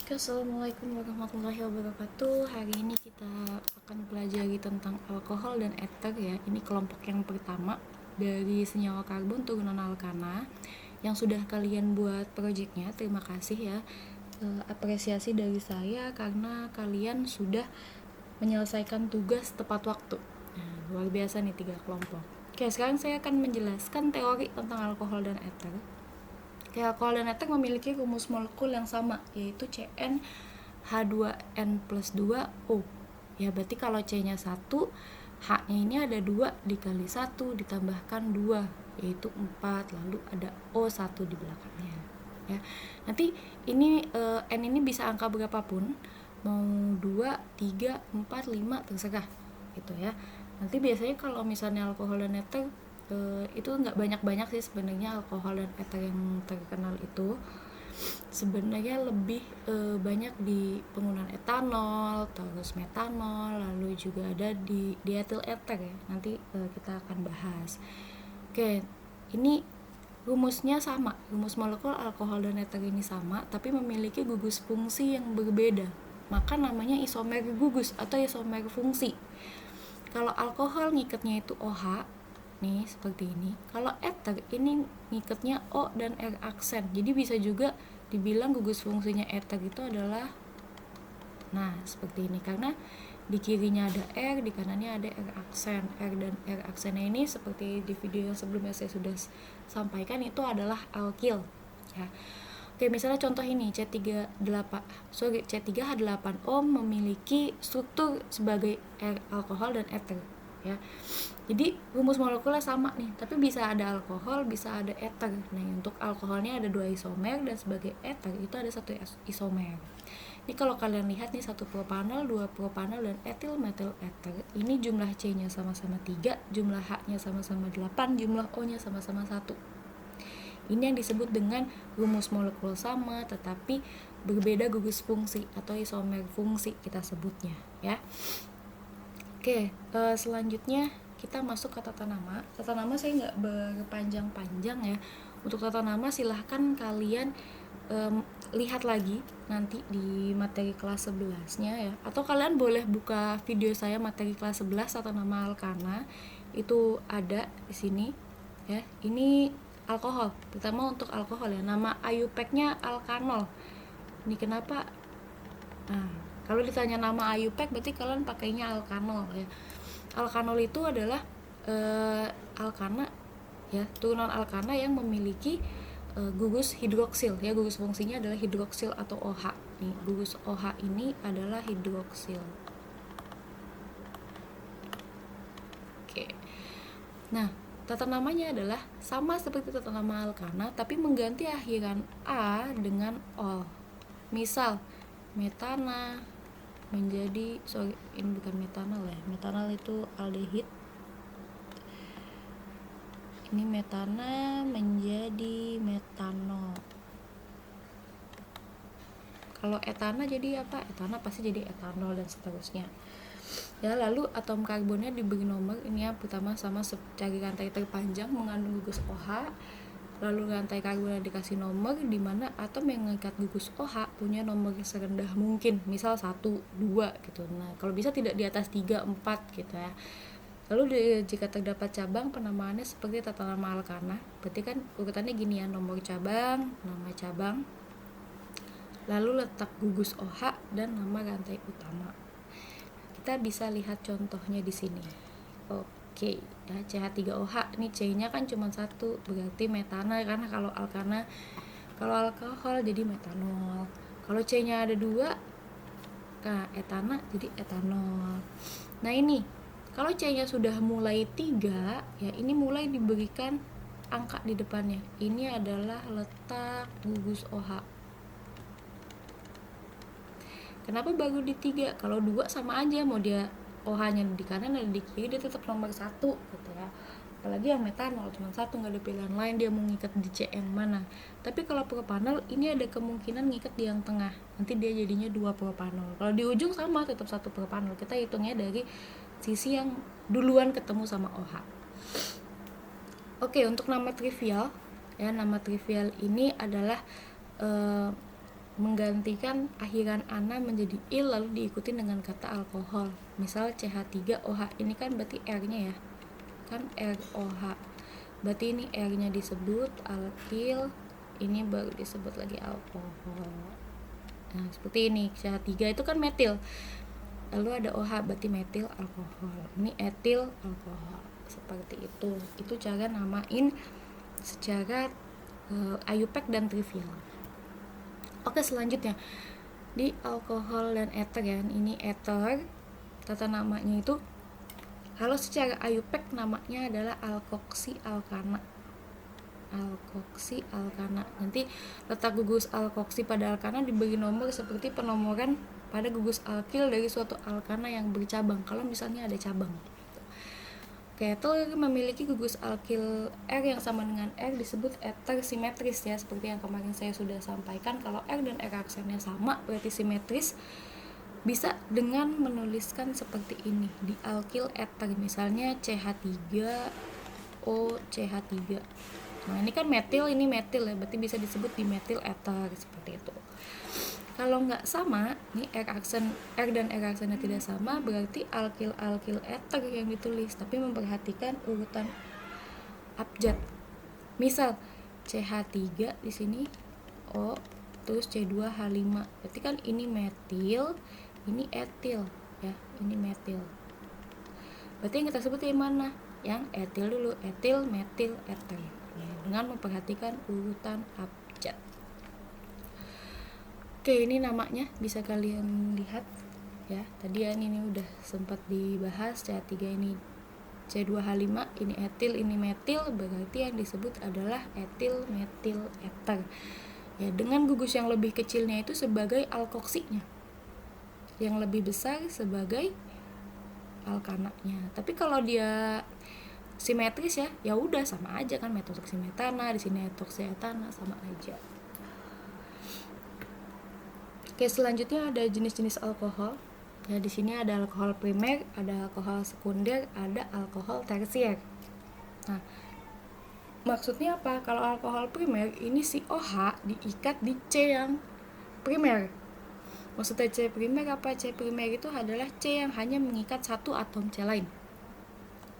Assalamualaikum warahmatullahi wabarakatuh. Hari ini kita akan pelajari tentang alkohol dan eter ya. Ini kelompok yang pertama dari senyawa karbon turunan alkana yang sudah kalian buat proyeknya. Terima kasih ya. Apresiasi dari saya karena kalian sudah menyelesaikan tugas tepat waktu. Nah, luar biasa nih 3 kelompok. Oke, sekarang saya akan menjelaskan teori tentang alkohol dan eter. Alkohol dan eter memiliki rumus molekul yang sama, yaitu CnH2n+2O. Ya, berarti kalau C-nya 1, H-nya ini ada 2 dikali 1 ditambahkan 2, yaitu 4, lalu ada O1 di belakangnya. Ya. Nanti ini N ini bisa angka berapapun, mau 2, 3, 4, 5, terserah gitu ya. Nanti biasanya kalau misalnya alkohol dan eter itu nggak banyak-banyak sih sebenarnya alkohol dan eter yang terkenal itu. Sebenarnya lebih banyak di penggunaan etanol, terus metanol, lalu juga ada di dietil eter ya. Nanti kita akan bahas. Oke, ini rumusnya sama. Rumus molekul alkohol dan eter ini sama, tapi memiliki gugus fungsi yang berbeda. Maka namanya isomer gugus atau isomer fungsi. Kalau alkohol ngikatnya itu OH, nih seperti ini. Kalau eter ini ngikatnya O dan R aksen. Jadi bisa juga dibilang gugus fungsinya eter itu adalah seperti ini, karena di kirinya ada R, di kanannya ada R aksen. R dan R aksennya ini seperti di video yang sebelumnya saya sudah sampaikan, itu adalah alkil ya. Oke, misalnya contoh ini C3H8O memiliki struktur sebagai alkohol dan eter ya. Jadi rumus molekulnya sama nih, tapi bisa ada alkohol, bisa ada eter. Nah, untuk alkoholnya ada 2 isomer dan sebagai eter itu ada 1 isomer. Ini kalau kalian lihat nih 1 propanol, 2 propanol dan etil metil eter. Ini jumlah C-nya sama-sama 3, jumlah H-nya sama-sama 8, jumlah O-nya sama-sama 1. Ini yang disebut dengan rumus molekul sama tetapi berbeda gugus fungsi atau isomer fungsi kita sebutnya ya. Oke, selanjutnya kita masuk ke tata nama. Tata nama saya nggak berpanjang-panjang ya. Untuk tata nama silahkan kalian lihat lagi nanti di materi kelas 11-nya ya. Atau kalian boleh buka video saya materi kelas 11 tata nama alkana. Itu ada di sini ya. Ini alkohol. Pertama untuk alkohol ya. Nama IUPAC-nya alkanol. Ini kenapa? Nah, kalau ditanya nama IUPAC berarti kalian pakainya alkanol ya. Alkanol itu adalah alkana ya, turunan alkana yang memiliki gugus hidroksil ya. Gugus fungsinya adalah hidroksil atau OH. Nih, gugus OH ini adalah hidroksil. Oke. Nah, tata namanya adalah sama seperti tata nama alkana tapi mengganti akhiran A dengan ol. Misal metana menjadi ini bukan metanol ya. Metanol itu aldehid. Ini metana menjadi metanol. Kalau etana jadi apa? Etana pasti jadi etanol dan seterusnya. Ya, lalu atom karbonnya diberi nomor. Ini yang pertama sama cari rantai terpanjang mengandung gugus OH. Lalu rantai karbonnya dikasih nomor di mana atom yang mengikat gugus OH punya nomor serendah mungkin, misal 1, 2 gitu. Nah, kalau bisa tidak di atas 3, 4 gitu ya. Lalu jika terdapat cabang, penamaannya seperti tata nama alkana. Berarti kan urutannya gini ya, nomor cabang, nama cabang, lalu letak gugus OH dan nama rantai utama. Kita bisa lihat contohnya di sini. Oke, ya CH3OH. Ini C-nya kan cuma 1, berarti metana, karena kalau alkana, kalau alkohol jadi metanol. Kalau C-nya ada 2, nah etana jadi etanol. Nah, ini kalau C-nya sudah mulai 3, ya ini mulai diberikan angka di depannya. Ini adalah letak gugus OH. Kenapa baru di 3? Kalau 2 sama aja, mau dia OH-nya di kanan ada di kiri, dia tetap nomor 1 gitu ya. Apalagi yang metanol cuma 1, nggak ada pilihan lain dia mau ngikat di C yang mana. Tapi kalau propanol ini ada kemungkinan ngikat di yang tengah, nanti dia jadinya 2 propanol. Kalau di ujung sama, tetap 1 propanol. Kita hitungnya dari sisi yang duluan ketemu sama OH. Oke, untuk nama trivial ya, nama trivial ini adalah menggantikan akhiran ana menjadi il lalu diikuti dengan kata alkohol. Misal CH3OH, ini kan berarti R-nya ya, kan ROH, berarti ini R-nya disebut alkil, ini baru disebut lagi alkohol. Nah seperti ini, CH3 itu kan metil, lalu ada OH berarti metil alkohol, ini etil alkohol, seperti itu cara namain secara ayupek dan trivial. Oke, selanjutnya di alkohol dan eter ya, ini eter, tata namanya itu kalau secara ayupek namanya adalah alkoksi alkana. Alkoksi alkana, nanti letak gugus alkoksi pada alkana diberi nomor seperti penomoran pada gugus alkil dari suatu alkana yang bercabang, kalau misalnya ada cabang. Ketel memiliki gugus alkil R yang sama dengan R disebut eter simetris ya, seperti yang kemarin saya sudah sampaikan. Kalau R dan R aksennya sama berarti simetris. Bisa dengan menuliskan seperti ini di alkil eter, misalnya CH3O CH3. Nah ini kan metil, ini metil ya, berarti bisa disebut dimetil eter, seperti itu. Kalau nggak sama, nih R dan R aksennya tidak sama, berarti alkil eter yang ditulis, tapi memperhatikan urutan abjad. Misal CH3 di sini O, terus C2H5, berarti kan ini metil, ini etil ya, ini metil. Berarti yang kita sebut yang mana? Yang etil dulu, etil, metil, eter. Ya, dengan memperhatikan urutan abjad. Oke, ini namanya bisa kalian lihat ya. Tadi ya ini udah sempat dibahas, CH3 ini C2H5, ini etil, ini metil, berarti yang disebut adalah etil metil eter. Ya, dengan gugus yang lebih kecilnya itu sebagai alkoksinya, yang lebih besar sebagai alkananya. Tapi kalau dia simetris ya, ya udah sama aja kan, metoksimetana, di sini etoksietana, sama aja. Oke, selanjutnya ada jenis-jenis alkohol. Ya, di sini ada alkohol primer, ada alkohol sekunder, ada alkohol tersier. Nah, maksudnya apa? Kalau alkohol primer ini si OH diikat di C yang primer. Maksudnya C primer apa? C primer itu adalah C yang hanya mengikat satu atom C lain.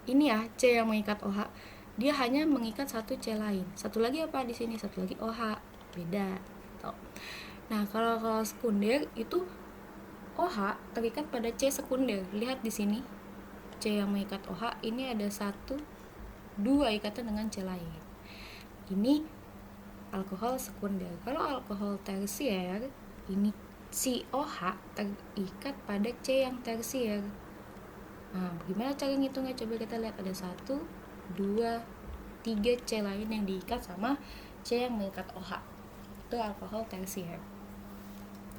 Ini ya, C yang mengikat OH, dia hanya mengikat satu C lain. Satu lagi apa di sini? Satu lagi OH, beda. Nah, kalau sekunder itu OH terikat pada C sekunder. Lihat di sini, C yang mengikat OH, ini ada 2 ikatan dengan C lain. Ini alkohol sekunder. Kalau alkohol tersier, ini si OH terikat pada C yang tersier. Nah, bagaimana cara ngitungnya? Coba kita lihat, ada 1, 2, 3 C lain yang diikat sama C yang mengikat OH. Itu alkohol tersier.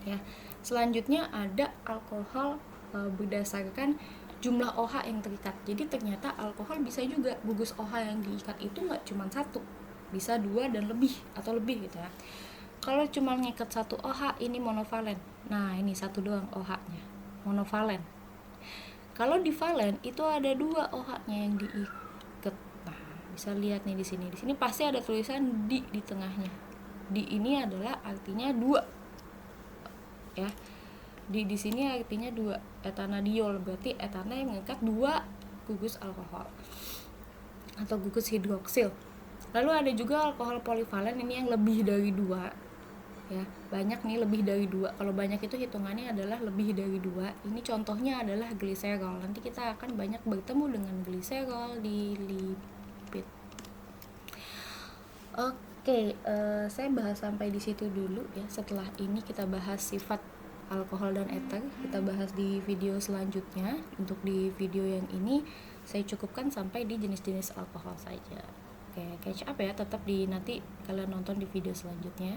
Ya, selanjutnya ada alkohol berdasarkan jumlah OH yang terikat. Jadi ternyata alkohol bisa juga gugus OH yang diikat itu nggak cuma 1, bisa 2 dan lebih atau lebih gitu ya. Kalau cuma ngikat 1 OH ini monovalen. Nah ini 1 doang OH-nya, monovalen. Kalau divalen itu ada 2 OH-nya yang diikat. Nah bisa lihat nih di sini. Di sini pasti ada tulisan di tengahnya. Di ini adalah artinya 2. Ya, di sini artinya 2, etanadiol, berarti etana yang mengikat 2 gugus alkohol atau gugus hidroksil. Lalu ada juga alkohol polivalen, ini yang lebih dari 2 ya, banyak nih lebih dari 2. Kalau banyak itu hitungannya adalah lebih dari 2. Ini contohnya adalah gliserol. Nanti kita akan banyak bertemu dengan gliserol di lipid. Oke, saya bahas sampai di situ dulu ya. Setelah ini kita bahas sifat alkohol dan eter, kita bahas di video selanjutnya. Untuk di video yang ini saya cukupkan sampai di jenis-jenis alkohol saja. Oke, catch up ya, tetap nanti kalian nonton di video selanjutnya.